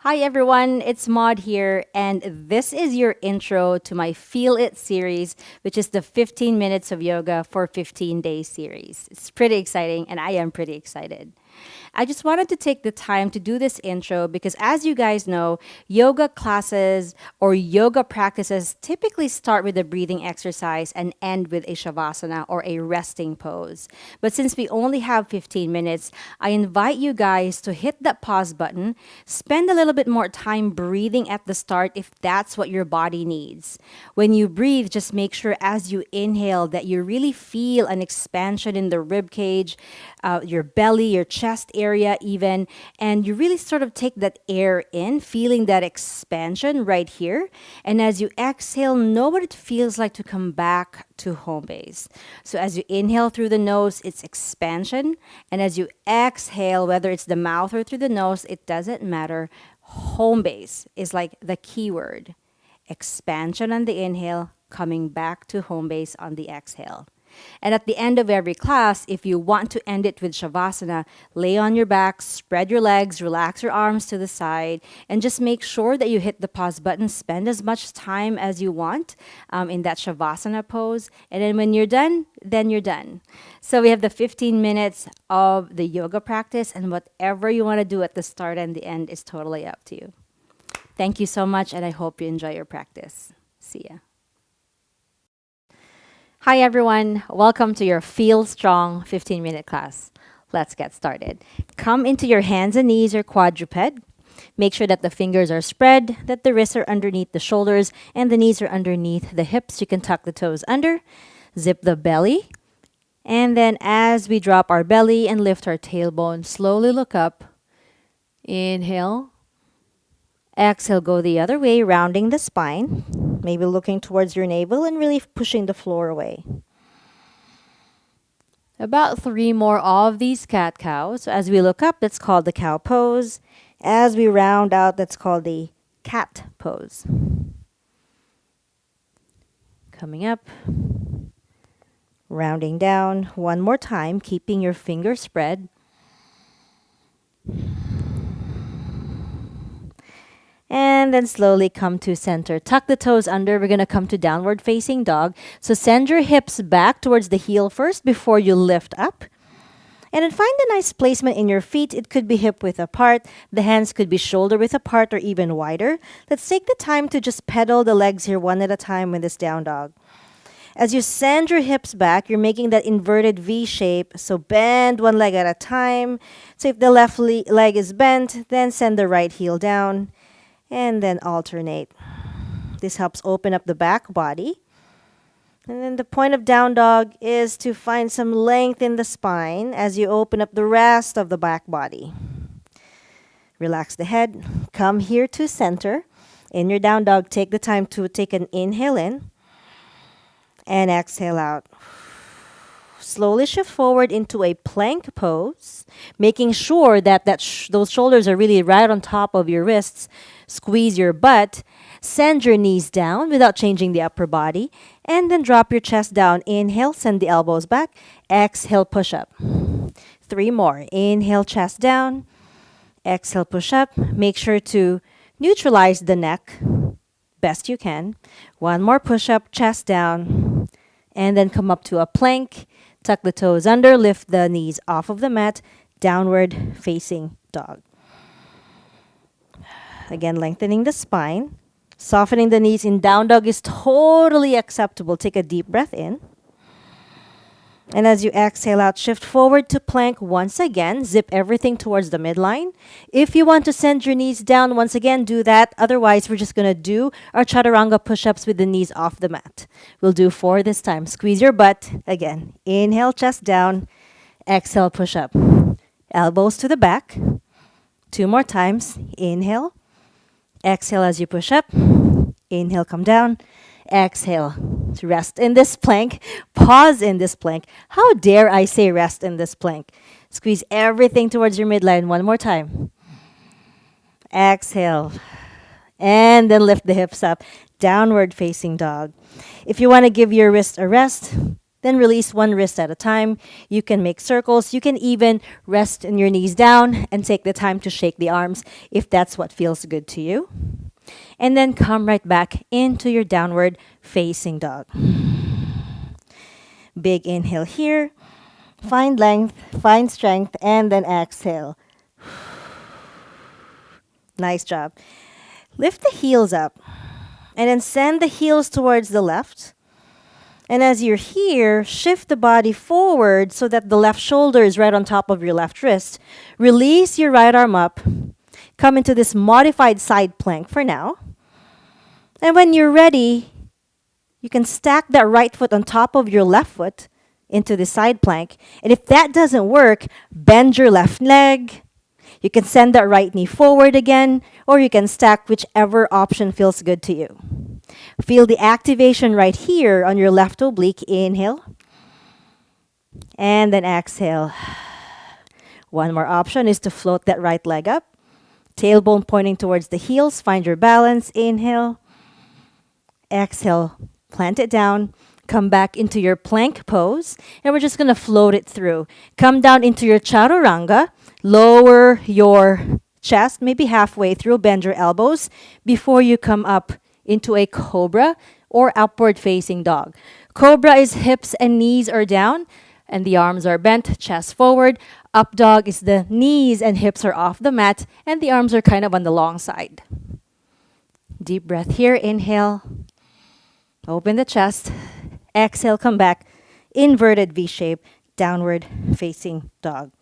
Hi everyone, it's Maud here, and this is your intro to my Feel It series, which is the 15 minutes of yoga for 15 days series. It's pretty exciting, and I am pretty excited. I just wanted to take the time to do this intro because, as you guys know, yoga classes or yoga practices typically start with a breathing exercise and end with a shavasana or a resting pose. But since we only have 15 minutes, I invite you guys to hit that pause button, spend a little bit more time breathing at the start if that's what your body needs. When you breathe, just make sure as you inhale that you really feel an expansion in the rib cage, your belly, your chest area, even, and you really sort of take that air in, feeling that expansion right here. And as you exhale, know what it feels like to come back to home base. So as you inhale through the nose, it's expansion. And as you exhale, whether it's the mouth or through the nose, it doesn't matter. Home base is like the key word. Expansion on the inhale, coming back to home base on the exhale. And at the end of every class, if you want to end it with Shavasana, lay on your back, spread your legs, relax your arms to the side, and just make sure that you hit the pause button. Spend as much time as you want in that Shavasana pose. And then when you're done, then you're done. So we have the 15 minutes of the yoga practice, and whatever you want to do at the start and the end is totally up to you. Thank you so much, and I hope you enjoy your practice. See ya. Hi, everyone. Welcome to your Feel Strong 15-minute class. Let's get started. Come into your hands and knees or quadruped. Make sure that the fingers are spread, that the wrists are underneath the shoulders, and the knees are underneath the hips. You can tuck the toes under, zip the belly. And then as we drop our belly and lift our tailbone, slowly look up. Inhale. Exhale, go the other way, rounding the spine. Maybe looking towards your navel and really pushing the floor away. About 3 more of these cat-cows. So as we look up, that's called the cow pose. As we round out, that's called the cat pose. Coming up. Rounding down. One more time, keeping your fingers spread. And then slowly come to center. Tuck the toes under. We're going to come to downward facing dog. So send your hips back towards the heel first before you lift up. And then find a nice placement in your feet. It could be hip width apart. The hands could be shoulder width apart or even wider. Let's take the time to just pedal the legs here one at a time with this down dog. As you send your hips back, you're making that inverted V shape. So bend one leg at a time. So if the left leg is bent, then send the right heel down. And then alternate. This helps open up the back body. And then the point of down dog is to find some length in the spine as you open up the rest of the back body. Relax the head. Come here to center. In your down dog, take the time to take an inhale in and exhale out. Slowly shift forward into a plank pose, making sure that those shoulders are really right on top of your wrists. Squeeze your butt. Send your knees down without changing the upper body. And then drop your chest down. Inhale, send the elbows back. Exhale, push up. 3 more. Inhale, chest down. Exhale, push up. Make sure to neutralize the neck best you can. 1 more push up, chest down. And then come up to a plank. Tuck the toes under, lift the knees off of the mat, downward facing dog. Again, lengthening the spine. Softening the knees in down dog is totally acceptable. Take a deep breath in. And as you exhale out, shift forward to plank once again. Zip everything towards the midline. If you want to send your knees down, once again, do that. Otherwise, we're just going to do our chaturanga push-ups with the knees off the mat. We'll do 4 this time. Squeeze your butt. Again, inhale, chest down. Exhale, push up. Elbows to the back. 2 more times. Inhale. Exhale as you push up. Inhale, come down. Exhale. Rest in this plank. Pause in this plank. How dare I say rest in this plank? Squeeze everything towards your midline. 1 more time. Exhale. And then lift the hips up. Downward facing dog. If you want to give your wrist a rest, Then release one wrist at a time. You can make circles. You can even rest in your knees down and take the time to shake the arms if that's what feels good to you. And then come right back into your downward facing dog. Big inhale here. Find length, find strength, and then exhale. Nice job. Lift the heels up and then send the heels towards the left. And as you're here, shift the body forward so that the left shoulder is right on top of your left wrist. Release your right arm up. Come into this modified side plank for now. And when you're ready, you can stack that right foot on top of your left foot into the side plank. And if that doesn't work, bend your left leg. You can send that right knee forward again, or you can stack whichever option feels good to you. Feel the activation right here on your left oblique. Inhale. And then exhale. One more option is to float that right leg up. Tailbone pointing towards the heels. Find your balance. Inhale. Exhale. Plant it down. Come back into your plank pose. And we're just going to float it through. Come down into your chaturanga. Lower your chest, maybe halfway through. Bend your elbows before you come up into a cobra or upward facing dog. Cobra is hips and knees are down and the arms are bent, chest forward. Up dog is the knees and hips are off the mat and the arms are kind of on the long side. Deep breath here. Inhale. Open the chest. Exhale, come back. Inverted V shape, downward facing dog.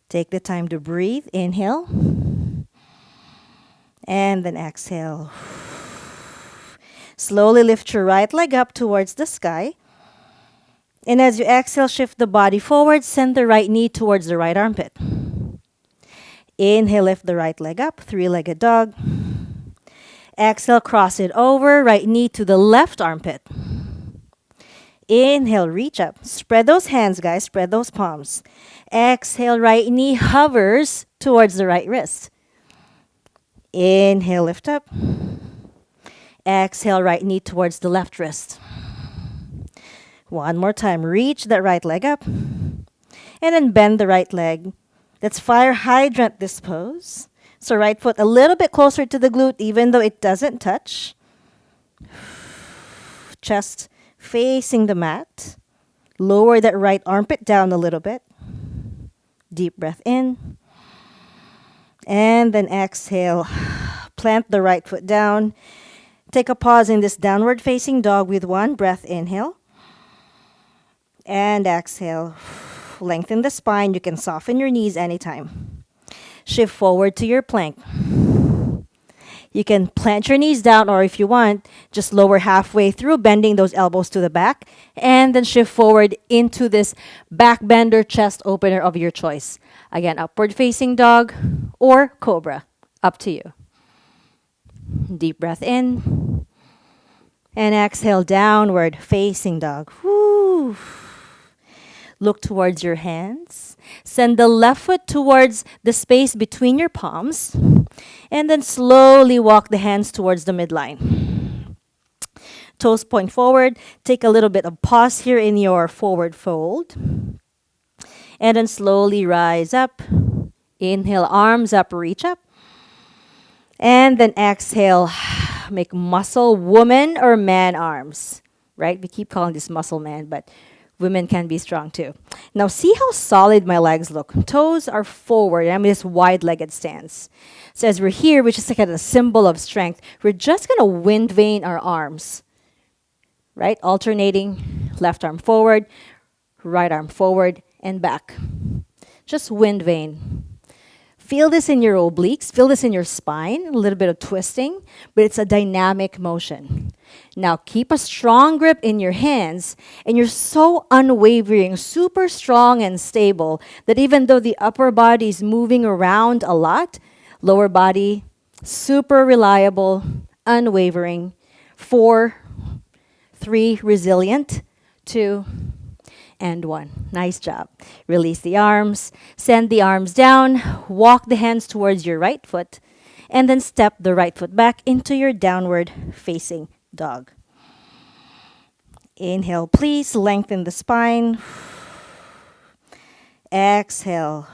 Take the time to breathe. Inhale. And then exhale. Slowly lift your right leg up towards the sky. And as you exhale, shift the body forward. Send the right knee towards the right armpit. Inhale, lift the right leg up. Three-legged dog. Exhale, cross it over. Right knee to the left armpit. Inhale, reach up. Spread those hands, guys. Spread those palms. Exhale, right knee hovers towards the right wrist. Inhale, lift up. Exhale, right knee towards the left wrist. One more time. Reach that right leg up. And then bend the right leg. Let's fire hydrant this pose. So right foot a little bit closer to the glute, even though it doesn't touch. Chest facing the mat. Lower that right armpit down a little bit. Deep breath in. And then exhale. Plant the right foot down. Take a pause in this downward facing dog with one breath. Inhale. And exhale. Lengthen the spine. You can soften your knees anytime. Shift forward to your plank. You can plant your knees down, or if you want, just lower halfway through, bending those elbows to the back, and then shift forward into this back bender chest opener of your choice. Again, upward facing dog or cobra. Up to you. Deep breath in. And exhale, downward facing dog. Woo. Look towards your hands. Send the left foot towards the space between your palms. And then slowly walk the hands towards the midline. Toes point forward. Take a little bit of pause here in your forward fold. And then slowly rise up. Inhale, arms up, reach up. And then exhale, make muscle woman or man arms. Right? We keep calling this muscle man, but women can be strong too. Now see how solid my legs look. Toes are forward. I'm in this wide-legged stance. So as we're here, which is like a symbol of strength, we're just going to wind vane our arms. Right? Alternating. Left arm forward, right arm forward, and back. Just wind vane. Feel this in your obliques. Feel this in your spine. A little bit of twisting, but it's a dynamic motion. Now keep a strong grip in your hands, and you're so unwavering, super strong and stable that even though the upper body is moving around a lot, lower body, super reliable, unwavering. 4, 3, resilient. 2, and 1. Nice job. Release the arms. Send the arms down. Walk the hands towards your right foot. And then step the right foot back into your downward facing dog. Inhale, please. Lengthen the spine. Exhale.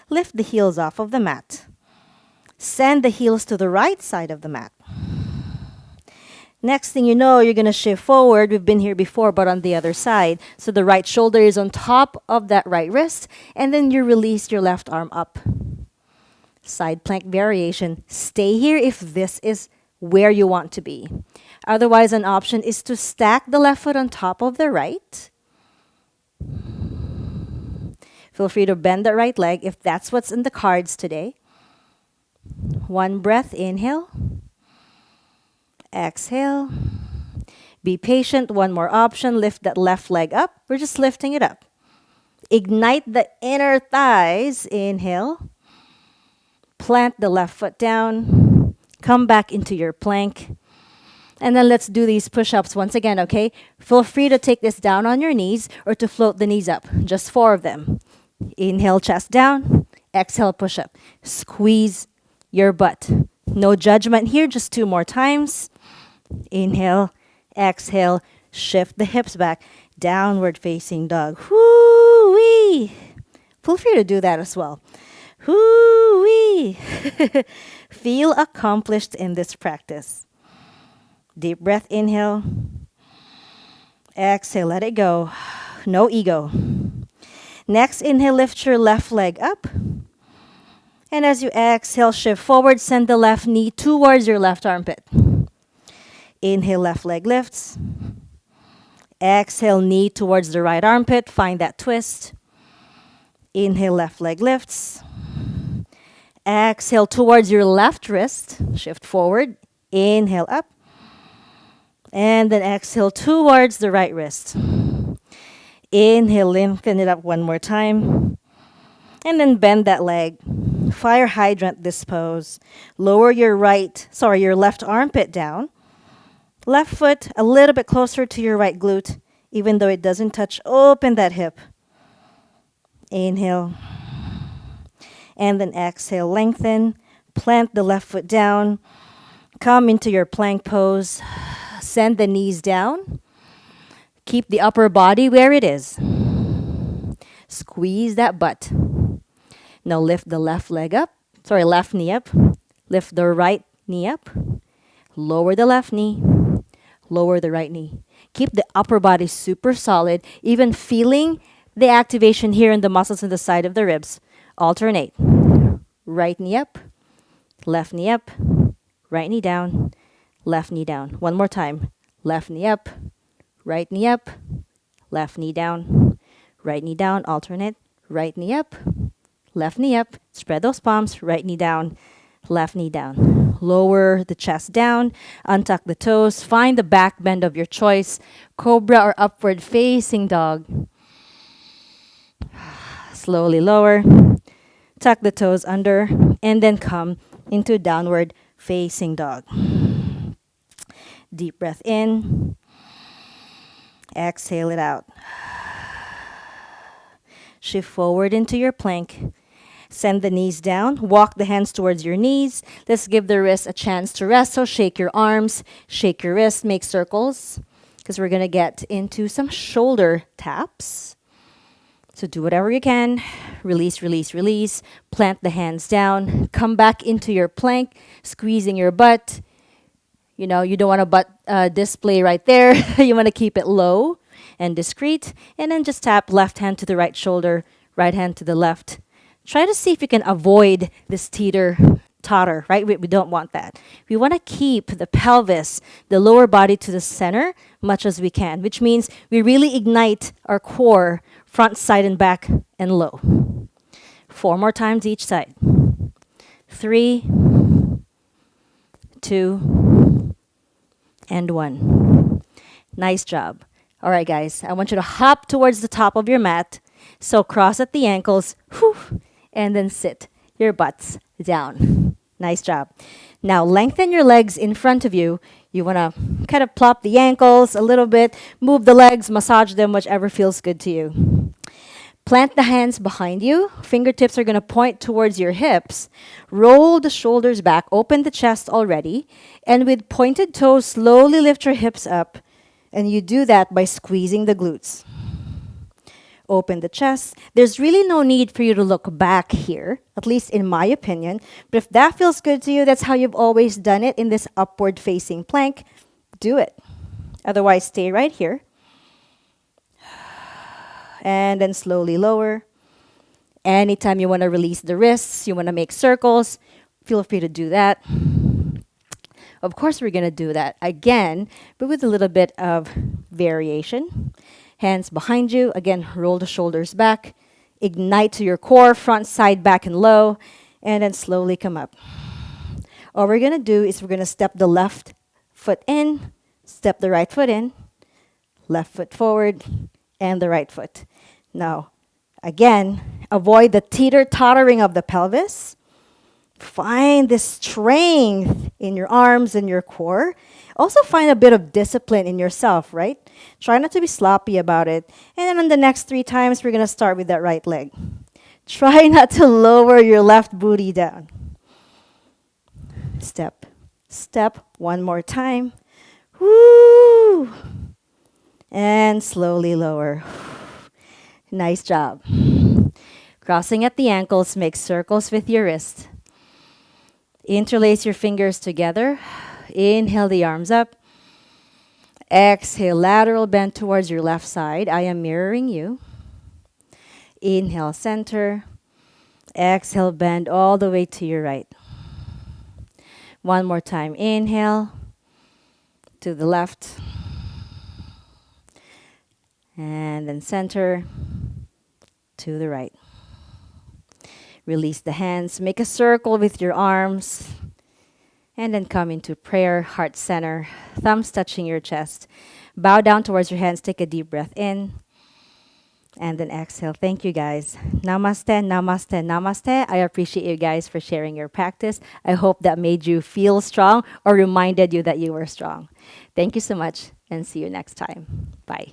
Lift the heels off of the mat. Send the heels to the right side of the mat. Next thing you know, you're going to shift forward. We've been here before, but on the other side. So the right shoulder is on top of that right wrist, and then you release your left arm up. Side plank variation. Stay here if this is where you want to be. Otherwise, an option is to stack the left foot on top of the right. Feel free to bend the right leg if that's what's in the cards today. One breath, inhale. Exhale. Be patient. One more option. Lift that left leg up. We're just lifting it up. Ignite the inner thighs. Inhale. Plant the left foot down. Come back into your plank. And then let's do these push-ups once again, okay? Feel free to take this down on your knees or to float the knees up. Just 4 of them. Inhale, chest down. Exhale, push-up. Squeeze your butt. No judgment here, just 2 more times. Inhale, exhale, shift the hips back. Downward facing dog. Whoo-wee. Feel free to do that as well. Whoo-wee. Feel accomplished in this practice. Deep breath, inhale. Exhale, let it go. No ego. Next, inhale, lift your left leg up. And as you exhale, shift forward, send the left knee towards your left armpit. Inhale, left leg lifts. Exhale, knee towards the right armpit. Find that twist. Inhale, left leg lifts. Exhale towards your left wrist. Shift forward. Inhale up. And then exhale towards the right wrist. Inhale, lengthen it up one more time. And then bend that leg. Fire hydrant this pose. Lower your left armpit down. Left foot a little bit closer to your right glute, even though it doesn't touch. Open that hip. Inhale. And then exhale, lengthen. Plant the left foot down. Come into your plank pose. Send the knees down. Keep the upper body where it is. Squeeze that butt. Now lift the left knee up. Lift the right knee up. Lower the left knee. Lower the right knee. Keep the upper body super solid, even feeling the activation here in the muscles in the side of the ribs. Alternate. Right knee up. Left knee up. Right knee down. Left knee down. One more time. Left knee up. Right knee up. Left knee down. Right knee down. Alternate. Right knee up. Left knee up. Spread those palms. Right knee down. Left knee down. Lower the chest down. Untuck the toes. Find the back bend of your choice. Cobra or upward facing dog. Slowly lower. Tuck the toes under. And then come into downward facing dog. Deep breath in. Exhale it out. Shift forward into your plank. Send the knees down. Walk the hands towards your knees. Let's give the wrists a chance to rest. So shake your arms, shake your wrists, make circles. Because we're going to get into some shoulder taps. So do whatever you can. Release, release, release. Plant the hands down. Come back into your plank, squeezing your butt. You know, you don't want a butt display right there. You want to keep it low and discreet. And then just tap left hand to the right shoulder, right hand to the left. Try to see if you can avoid this totter, right? We don't want that. We want to keep the pelvis, the lower body to the center much as we can, which means we really ignite our core, front, side, and back, and low. 4 more times each side. 3, 2, and 1. Nice job. All right, guys, I want you to hop towards the top of your mat. So cross at the ankles, and then sit your butts down. Nice job. Now lengthen your legs in front of you. You want to kind of plop the ankles a little bit, move the legs, massage them, whichever feels good to you. Plant the hands behind you. Fingertips are going to point towards your hips. Roll the shoulders back. Open the chest already. And with pointed toes, slowly lift your hips up. And you do that by squeezing the glutes. Open the chest. There's really no need for you to look back here, at least in my opinion. But if that feels good to you, that's how you've always done it in this upward facing plank, do it. Otherwise, stay right here. And then slowly lower. Anytime you want to release the wrists, you want to make circles, feel free to do that. Of course, we're going to do that again, but with a little bit of variation. Hands behind you. Again, roll the shoulders back. Ignite to your core, front, side, back, and low. And then slowly come up. All we're going to do is we're going to step the left foot in, step the right foot in, left foot forward, and the right foot. Now, again, avoid the teeter-tottering of the pelvis. Find this strength in your arms and your core. Also find a bit of discipline in yourself, right? Try not to be sloppy about it. And then on the next 3 times, we're going to start with that right leg. Try not to lower your left booty down. Step, step, one more time. Woo! And slowly lower. Nice job. Crossing at the ankles, make circles with your wrist. Interlace your fingers together. Inhale the arms up. Exhale, lateral bend towards your left side. I am mirroring you. Inhale, center. Exhale, bend all the way to your right. One more time. Inhale to the left. And then center to the right. Release the hands. Make a circle with your arms. And then come into prayer, heart center, thumbs touching your chest. Bow down towards your hands. Take a deep breath in. And then exhale. Thank you, guys. Namaste, namaste, namaste. I appreciate you guys for sharing your practice. I hope that made you feel strong or reminded you that you were strong. Thank you so much and see you next time. Bye.